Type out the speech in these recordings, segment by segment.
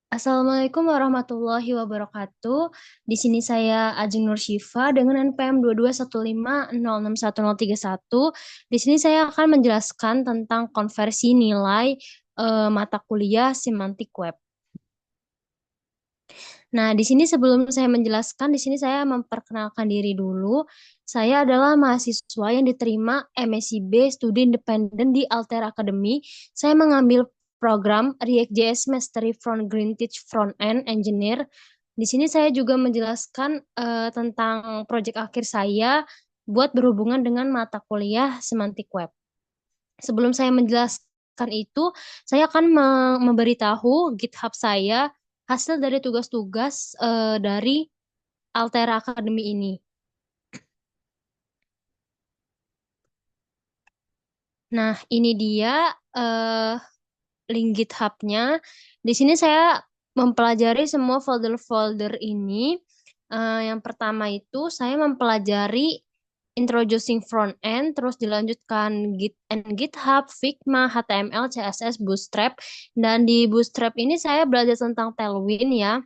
Assalamualaikum warahmatullahi wabarakatuh. Di sini saya Ajeng Nur Syifa dengan NPM 2215061031. Di sini saya akan menjelaskan tentang konversi nilai mata kuliah Semantic Web. Nah, di sini sebelum saya menjelaskan, di sini saya memperkenalkan diri dulu. Saya adalah mahasiswa yang diterima MSIB Studi Independen di Alter Academy. Saya mengambil program React.js Mastery from Green Teach Front-End Engineer. Di sini saya juga menjelaskan tentang proyek akhir saya buat berhubungan dengan mata kuliah Semantic Web. Sebelum saya menjelaskan itu, saya akan memberitahu GitHub saya hasil dari tugas-tugas dari Altera Academy ini. Nah, ini dia eh, link GitHub-nya. Di sini saya mempelajari semua folder-folder ini. Yang pertama itu saya mempelajari Introducing Front-End, terus dilanjutkan Git and GitHub, Figma, HTML, CSS, Bootstrap. Dan di Bootstrap ini saya belajar tentang Tailwind ya.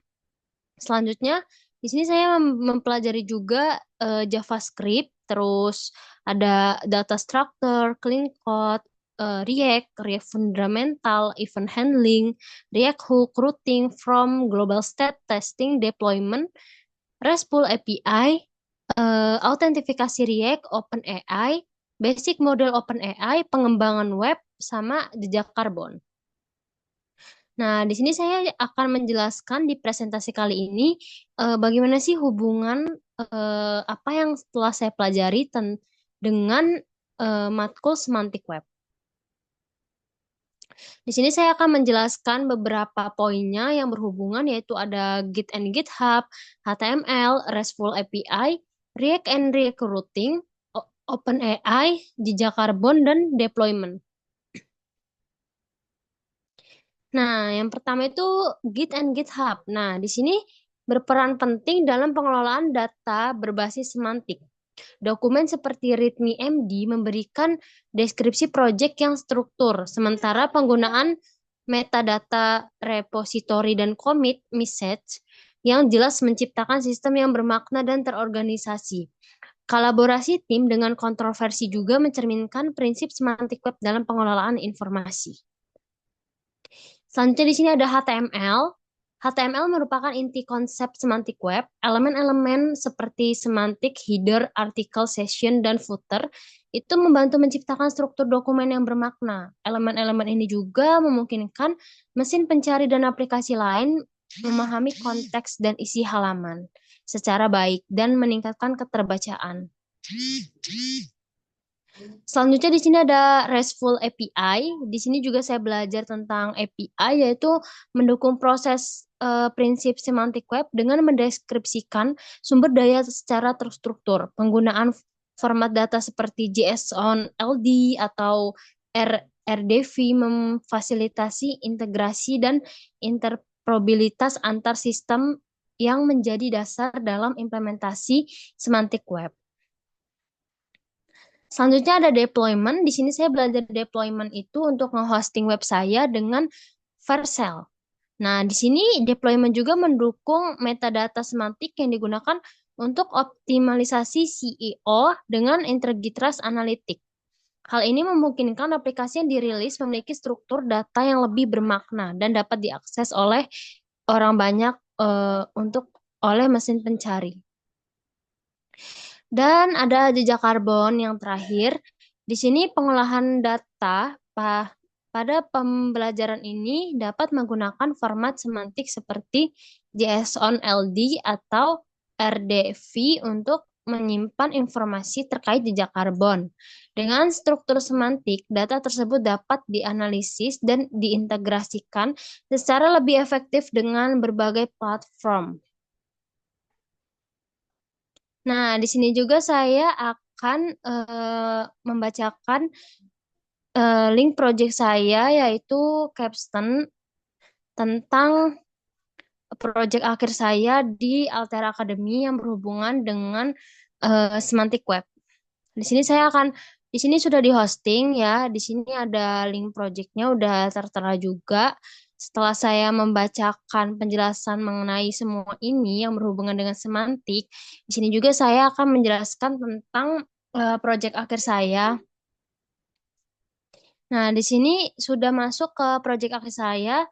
Selanjutnya, di sini saya mempelajari juga JavaScript, terus ada data structure, clean code, React Fundamental, event handling, React Hook, routing, from, global state, testing, deployment, RESTful API, autentifikasi React, OpenAI, basic model OpenAI, pengembangan web, sama jejak karbon. Nah, di sini saya akan menjelaskan di presentasi kali ini bagaimana sih hubungan apa yang telah saya pelajari dengan matkul Semantic Web. Di sini saya akan menjelaskan beberapa poinnya yang berhubungan yaitu ada Git and GitHub, HTML, RESTful API, React and React Routing, OpenAI, jejak karbon, dan deployment. Nah, yang pertama itu Git and GitHub. Nah, di sini berperan penting dalam pengelolaan data berbasis semantik. Dokumen seperti README-MD memberikan deskripsi proyek yang struktur, sementara penggunaan metadata repository dan commit message yang jelas menciptakan sistem yang bermakna dan terorganisasi. Kolaborasi tim dengan kontroversi juga mencerminkan prinsip semantik web dalam pengelolaan informasi. Selanjutnya di sini ada HTML. HTML merupakan inti konsep semantik web. Elemen-elemen seperti semantik, header, artikel, session, dan footer itu membantu menciptakan struktur dokumen yang bermakna. Elemen-elemen ini juga memungkinkan mesin pencari dan aplikasi lain memahami konteks dan isi halaman secara baik dan meningkatkan keterbacaan. Selanjutnya di sini ada RESTful API. Di sini juga saya belajar tentang API, yaitu mendukung proses prinsip semantik web dengan mendeskripsikan sumber daya secara terstruktur. Penggunaan format data seperti JSON, LD, atau RDV memfasilitasi integrasi dan interoperabilitas antar sistem yang menjadi dasar dalam implementasi semantik web. Selanjutnya ada deployment. Di sini saya belajar deployment itu untuk nge-hosting web saya dengan Vercel. Nah, di sini deployment juga mendukung metadata semantik yang digunakan untuk optimalisasi SEO dengan integritas analitik. Hal ini memungkinkan aplikasi yang dirilis memiliki struktur data yang lebih bermakna dan dapat diakses oleh orang banyak untuk oleh mesin pencari. Dan ada jejak karbon yang terakhir. Di sini pengolahan data pada pembelajaran ini dapat menggunakan format semantik seperti JSON LD atau RDV untuk menyimpan informasi terkait jejak karbon. Dengan struktur semantik, data tersebut dapat dianalisis dan diintegrasikan secara lebih efektif dengan berbagai platform. Nah, di sini juga saya akan membacakan link project saya yaitu capstone tentang project akhir saya di Altera Academy yang berhubungan dengan semantik web. Di sini saya akan di sini sudah di hosting ya. Di sini ada link projectnya udah tertera juga. Setelah saya membacakan penjelasan mengenai semua ini yang berhubungan dengan semantik, di sini juga saya akan menjelaskan tentang proyek akhir saya. Nah, di sini sudah masuk ke proyek akhir saya,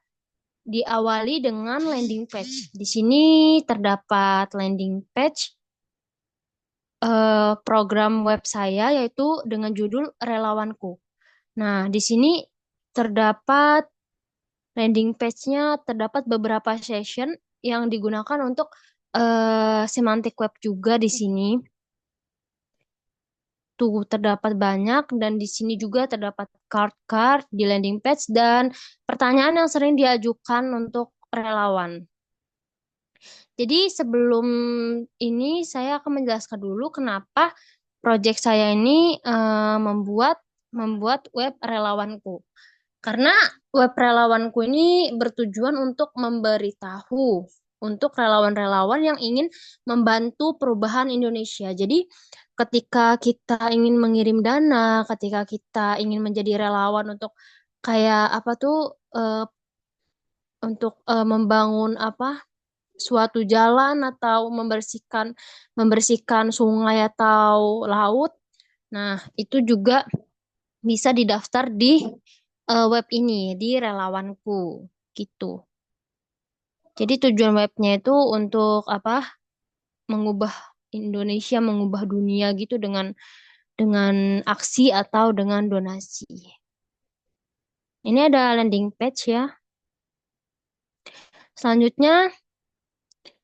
diawali dengan landing page. Di sini terdapat landing page program web saya yaitu dengan judul Relawanku. Nah, di sini terdapat landing page-nya, terdapat beberapa session yang digunakan untuk semantik web juga di sini. Tuh terdapat banyak dan di sini juga terdapat card-card di landing page dan pertanyaan yang sering diajukan untuk relawan. Jadi sebelum ini saya akan menjelaskan dulu kenapa proyek saya ini membuat membuat web relawanku. Karena web relawanku ini bertujuan untuk memberitahu untuk relawan-relawan yang ingin membantu perubahan Indonesia. Jadi ketika kita ingin mengirim dana, ketika kita ingin menjadi relawan untuk kayak apa tuh untuk membangun apa suatu jalan atau membersihkan membersihkan sungai atau laut. Nah, itu juga bisa didaftar di web ini, di relawanku gitu. Jadi tujuan webnya itu untuk apa? Mengubah Indonesia, mengubah dunia gitu dengan aksi atau dengan donasi. Ini ada landing page ya. Selanjutnya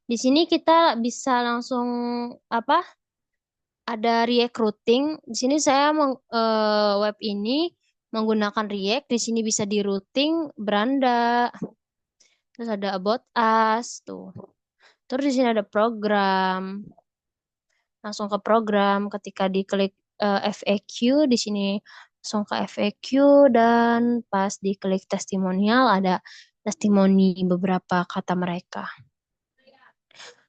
di sini kita bisa langsung apa? Ada recruiting. Di sini saya web ini menggunakan React. Di sini bisa di routing beranda. Terus ada about us tuh. Terus di sini ada program. Langsung ke program ketika diklik FAQ di sini langsung ke FAQ dan pas diklik testimonial ada testimoni beberapa kata mereka.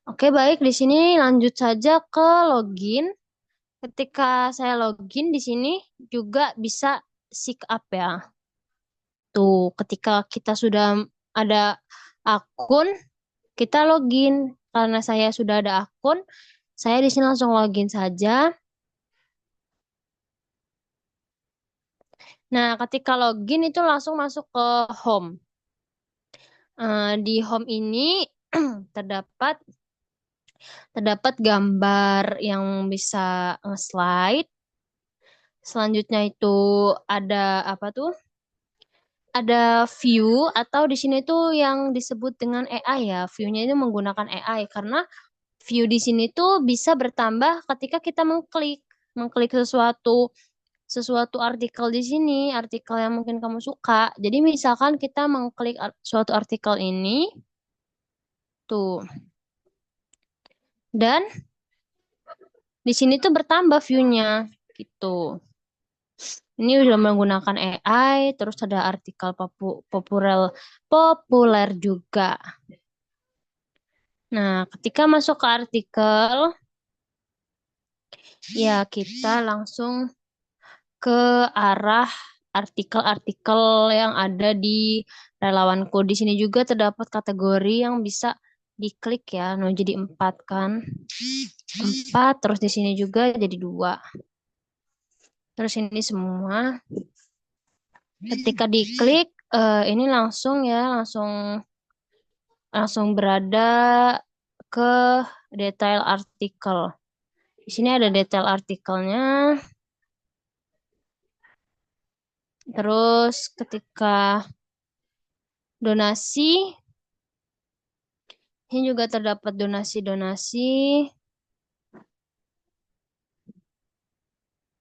Oke, baik di sini lanjut saja ke login. Ketika saya login di sini juga bisa sign up ya. Tuh, ketika kita sudah ada akun, kita login. Karena saya sudah ada akun, saya di sini langsung login saja. Nah, ketika login itu langsung masuk ke home. Di home ini terdapat terdapat gambar yang bisa nge-slide. Selanjutnya itu ada apa tuh? Ada view atau di sini tuh yang disebut dengan AI ya. View-nya itu menggunakan AI karena view di sini tuh bisa bertambah ketika kita mengklik sesuatu sesuatu artikel di sini, artikel yang mungkin kamu suka. Jadi misalkan kita mengklik suatu artikel ini tuh dan di sini tuh bertambah view-nya gitu. Ini udah menggunakan AI, terus ada artikel populer populer juga. Nah, ketika masuk ke artikel, ya kita langsung ke arah artikel-artikel yang ada di relawanku. Di sini juga terdapat kategori yang bisa diklik ya. Nah, jadi 4 kan. 4, terus di sini juga jadi 2. Terus ini semua. Ketika diklik, ini langsung ya, langsung berada ke detail artikel. Di sini ada detail artikelnya. Terus ketika donasi, ini juga terdapat donasi-donasi.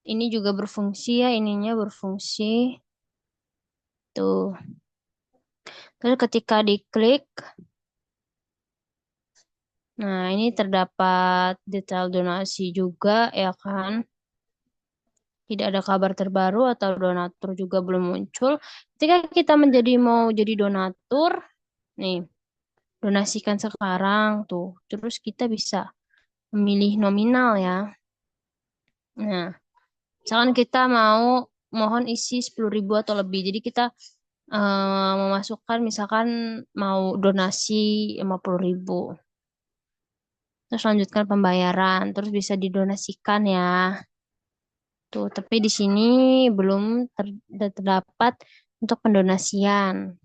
Ini juga berfungsi ya, ininya berfungsi. Tuh. Terus ketika diklik, nah ini terdapat detail donasi juga ya kan. Tidak ada kabar terbaru atau donatur juga belum muncul. Ketika kita mau jadi donatur, nih, donasikan sekarang tuh. Terus kita bisa memilih nominal ya. Nah, misalkan kita mau mohon isi 10.000 atau lebih. Jadi kita memasukkan misalkan mau donasi 50.000. Terus lanjutkan pembayaran, terus bisa didonasikan ya. Tuh, tapi di sini belum terdapat untuk pendonasian.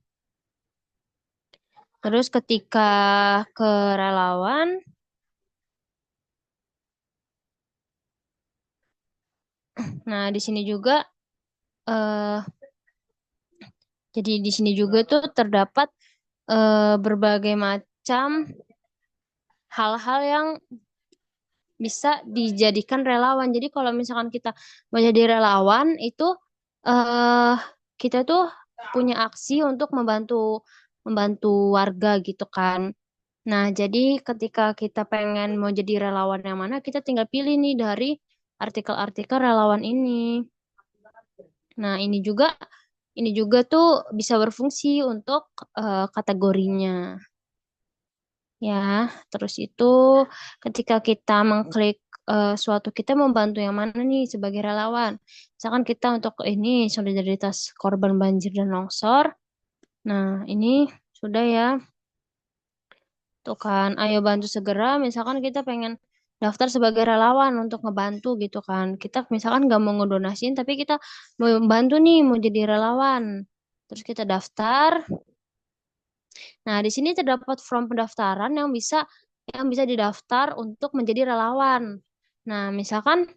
Terus ketika ke relawan, nah di sini juga eh jadi di sini juga tuh terdapat berbagai macam hal-hal yang bisa dijadikan relawan. Jadi kalau misalkan kita mau jadi relawan itu eh kita tuh punya aksi untuk membantu membantu warga gitu kan. Nah, jadi ketika kita pengen mau jadi relawan yang mana, kita tinggal pilih nih dari artikel-artikel relawan ini. Nah, ini juga tuh bisa berfungsi untuk kategorinya. Ya, terus itu ketika kita mengklik suatu kita membantu yang mana nih sebagai relawan. Misalkan kita untuk ini solidaritas korban banjir dan longsor. Nah, ini sudah ya. Tuh kan, ayo bantu segera. Misalkan kita pengen daftar sebagai relawan untuk ngebantu gitu kan. Kita misalkan nggak mau ngedonasiin, tapi kita mau membantu nih, mau jadi relawan. Terus kita daftar. Nah, di sini terdapat form pendaftaran yang bisa didaftar untuk menjadi relawan. Nah, misalkan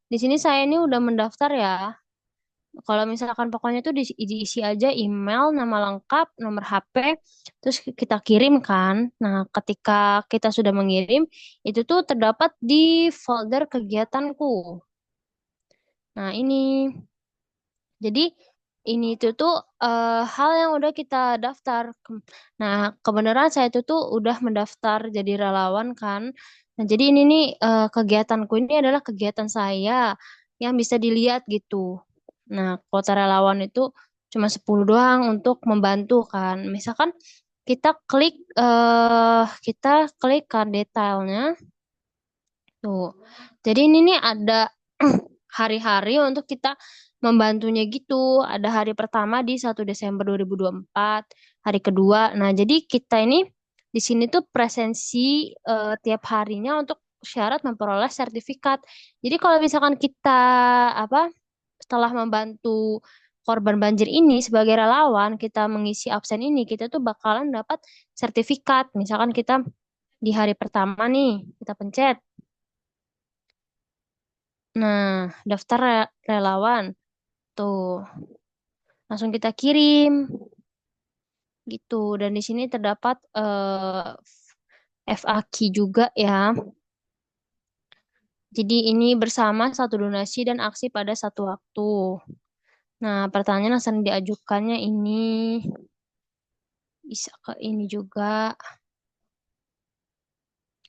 di sini saya ini udah mendaftar ya. Kalau misalkan pokoknya tuh diisi aja email, nama lengkap, nomor HP, terus kita kirim kan. Nah, ketika kita sudah mengirim, itu tuh terdapat di folder kegiatanku. Nah, ini. Jadi ini tuh hal yang udah kita daftar. Nah, kebenaran saya itu tuh udah mendaftar jadi relawan kan. Nah, jadi ini nih kegiatanku ini adalah kegiatan saya yang bisa dilihat gitu. Nah, kuota relawan itu cuma 10 doang untuk membantu kan. Misalkan kita klik kan detailnya tuh. Jadi ini nih ada hari-hari untuk kita membantunya gitu. Ada hari pertama di 1 Desember 2024, hari kedua. Nah, jadi kita ini di sini tuh presensi tiap harinya untuk syarat memperoleh sertifikat. Jadi kalau misalkan kita apa setelah membantu korban banjir ini sebagai relawan, kita mengisi absen ini, kita tuh bakalan dapat sertifikat. Misalkan kita di hari pertama nih, kita pencet. Nah, daftar relawan. Tuh, langsung kita kirim gitu. Dan di sini terdapat FAQ juga ya. Jadi ini bersama satu donasi dan aksi pada satu waktu. Nah, pertanyaan yang sering diajukannya ini bisa ke ini juga.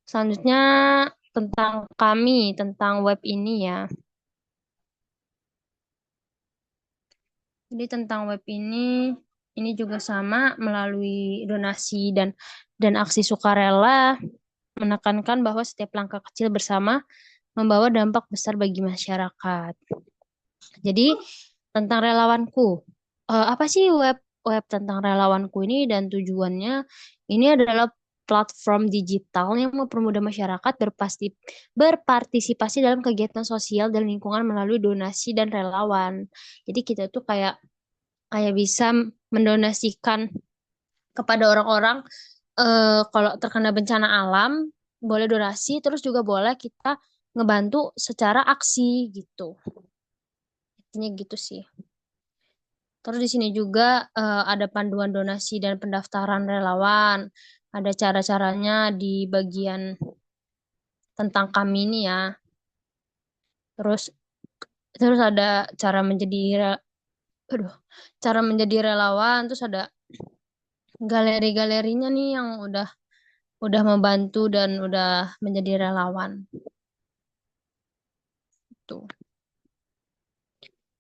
Selanjutnya tentang kami, tentang web ini ya. Jadi tentang web ini juga sama melalui donasi dan aksi sukarela menekankan bahwa setiap langkah kecil bersama membawa dampak besar bagi masyarakat. Jadi tentang relawanku, apa sih web web tentang relawanku ini dan tujuannya? Ini adalah platform digital yang mempermudah masyarakat berpartisipasi dalam kegiatan sosial dan lingkungan melalui donasi dan relawan. Jadi kita tuh kayak kayak bisa mendonasikan kepada orang-orang kalau terkena bencana alam boleh donasi terus juga boleh kita ngebantu secara aksi gitu. Intinya gitu sih. Terus di sini juga ada panduan donasi dan pendaftaran relawan. Ada cara-caranya di bagian tentang kami ini ya. Terus terus ada cara menjadi aduh, cara menjadi relawan, terus ada galeri-galerinya nih yang udah membantu dan udah menjadi relawan tuh.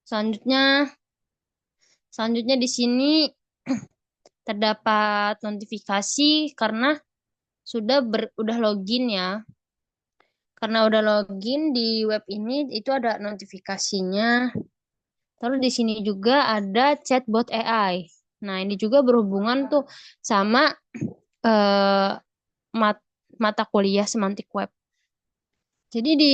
Selanjutnya selanjutnya di sini terdapat notifikasi karena udah login ya. Karena udah login di web ini itu ada notifikasinya. Terus di sini juga ada chatbot AI. Nah, ini juga berhubungan tuh sama eh, mat- mata kuliah semantik web. Jadi di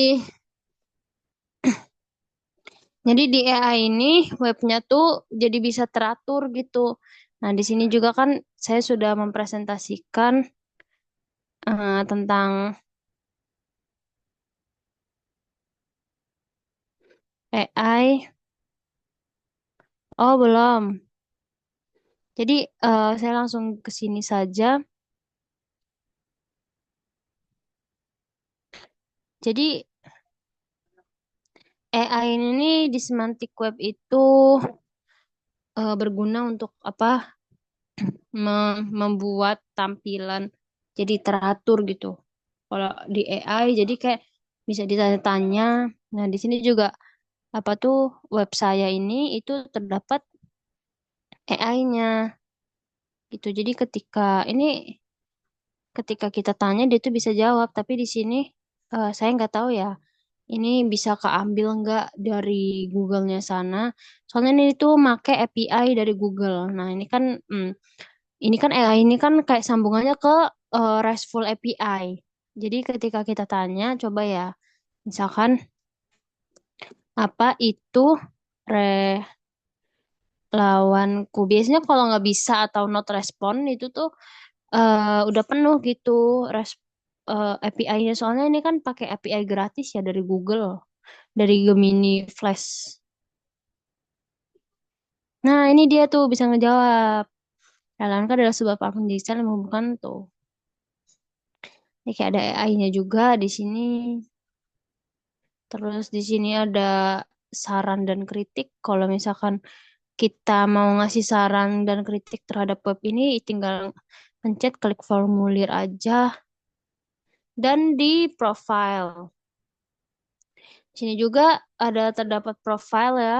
di AI ini webnya tuh jadi bisa teratur gitu. Nah, di sini juga kan saya sudah mempresentasikan tentang AI. Oh, belum. Jadi saya langsung ke sini saja. Jadi AI ini di semantik web itu berguna untuk apa? Membuat tampilan jadi teratur gitu. Kalau di AI jadi kayak bisa ditanya-tanya. Nah, di sini juga apa tuh web saya ini itu terdapat AI-nya gitu. Jadi ketika kita tanya dia tuh bisa jawab, tapi di sini saya nggak tahu ya. Ini bisa keambil nggak dari Google-nya sana? Soalnya ini tuh make API dari Google. Nah, ini kan AI ini kan kayak sambungannya ke RESTful API. Jadi ketika kita tanya, coba ya, misalkan apa itu relawanku. Biasanya kalau nggak bisa atau not respond itu tuh udah penuh gitu API-nya. Soalnya ini kan pakai API gratis ya dari Google, dari Gemini Flash. Nah, ini dia tuh bisa ngejawab. Relawan adalah sebuah platform digital yang menghubungkan tuh. Ini kayak ada AI-nya juga di sini. Terus di sini ada saran dan kritik. Kalau misalkan kita mau ngasih saran dan kritik terhadap web ini, tinggal pencet klik formulir aja dan di profile. Di sini juga ada terdapat profile ya,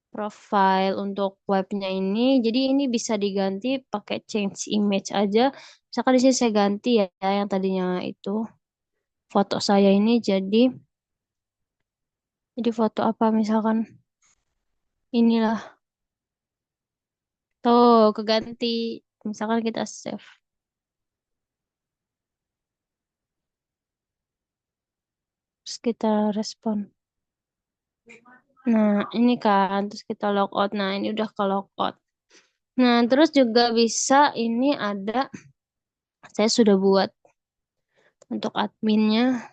profile untuk webnya ini. Jadi ini bisa diganti pakai change image aja. Misalkan di sini saya ganti ya, yang tadinya itu foto saya ini jadi foto apa misalkan inilah. Tuh, keganti. Misalkan kita save. Terus kita respon. Nah, ini kan. Terus kita logout. Nah, ini udah ke logout. Nah, terus juga bisa ini ada. Saya sudah buat untuk adminnya.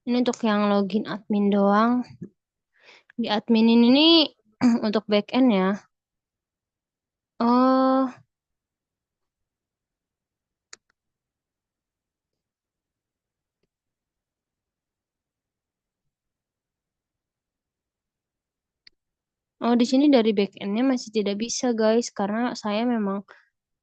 Ini untuk yang login admin doang. Di admin ini untuk backend ya. Oh, oh di sini dari backendnya masih tidak bisa guys. Karena saya memang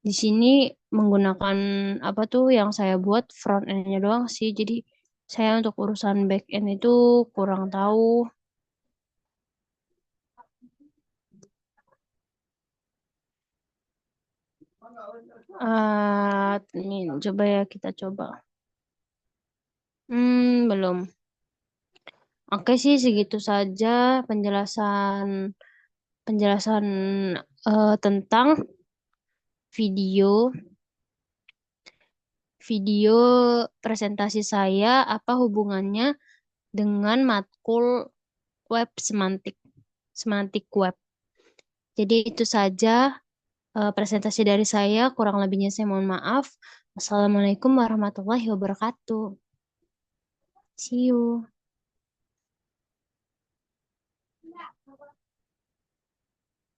di sini menggunakan apa tuh yang saya buat front end-nya doang sih. Jadi saya untuk urusan back end itu kurang tahu. Coba ya kita coba. Belum. Oke sih segitu saja penjelasan penjelasan tentang video video presentasi saya apa hubungannya dengan matkul web semantik semantik web. Jadi itu saja presentasi dari saya. Kurang lebihnya saya mohon maaf. Wassalamualaikum warahmatullahi wabarakatuh. See you.